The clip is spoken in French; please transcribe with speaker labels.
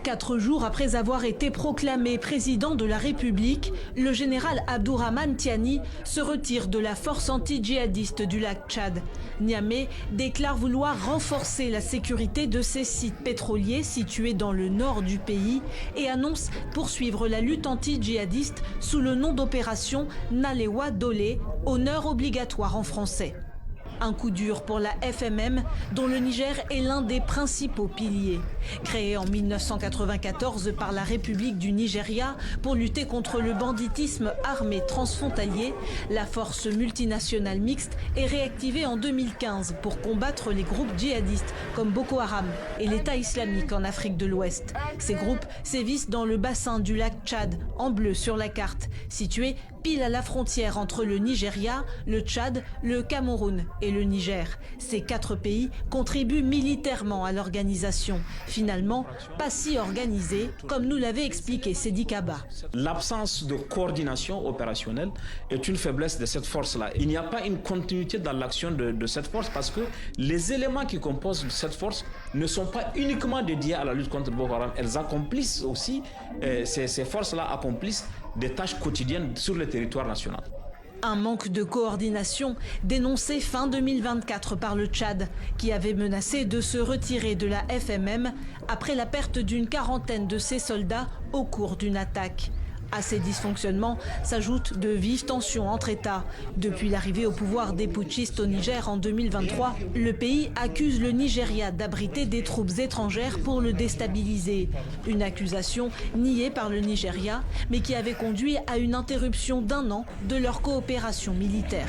Speaker 1: 4 jours après avoir été proclamé président de la République, le général Abdourahmane Tiani se retire de la force anti-djihadiste du lac Tchad. Niamey déclare vouloir renforcer la sécurité de ses sites pétroliers situés dans le nord du pays et annonce poursuivre la lutte anti-djihadiste sous le nom d'opération Nalewa Dole, honneur obligatoire en français. Un coup dur pour la FMM, dont le Niger est l'un des principaux piliers. Créée en 1994 par la République du Nigeria pour lutter contre le banditisme armé transfrontalier, la force multinationale mixte est réactivée en 2015 pour combattre les groupes djihadistes comme Boko Haram et l'État islamique en Afrique de l'Ouest. Ces groupes sévissent dans le bassin du lac Tchad, en bleu sur la carte, situé pile à la frontière entre le Nigeria, le Tchad, le Cameroun et le Niger. Ces 4 pays contribuent militairement à l'organisation. Finalement, pas si organisée, comme nous l'avait expliqué Sedi Kaba.
Speaker 2: L'absence de coordination opérationnelle est une faiblesse de cette force-là. Il n'y a pas une continuité dans l'action de cette force parce que les éléments qui composent cette force ne sont pas uniquement dédiés à la lutte contre Boko Haram. Elles accomplissent aussi, ces forces-là accomplissent des tâches quotidiennes sur le territoire national.
Speaker 1: Un manque de coordination dénoncé fin 2024 par le Tchad, qui avait menacé de se retirer de la FMM après la perte d'une quarantaine de ses soldats au cours d'une attaque. À ces dysfonctionnements s'ajoutent de vives tensions entre États. Depuis l'arrivée au pouvoir des putschistes au Niger en 2023, le pays accuse le Nigeria d'abriter des troupes étrangères pour le déstabiliser. Une accusation niée par le Nigeria, mais qui avait conduit à une interruption d'1 an de leur coopération militaire.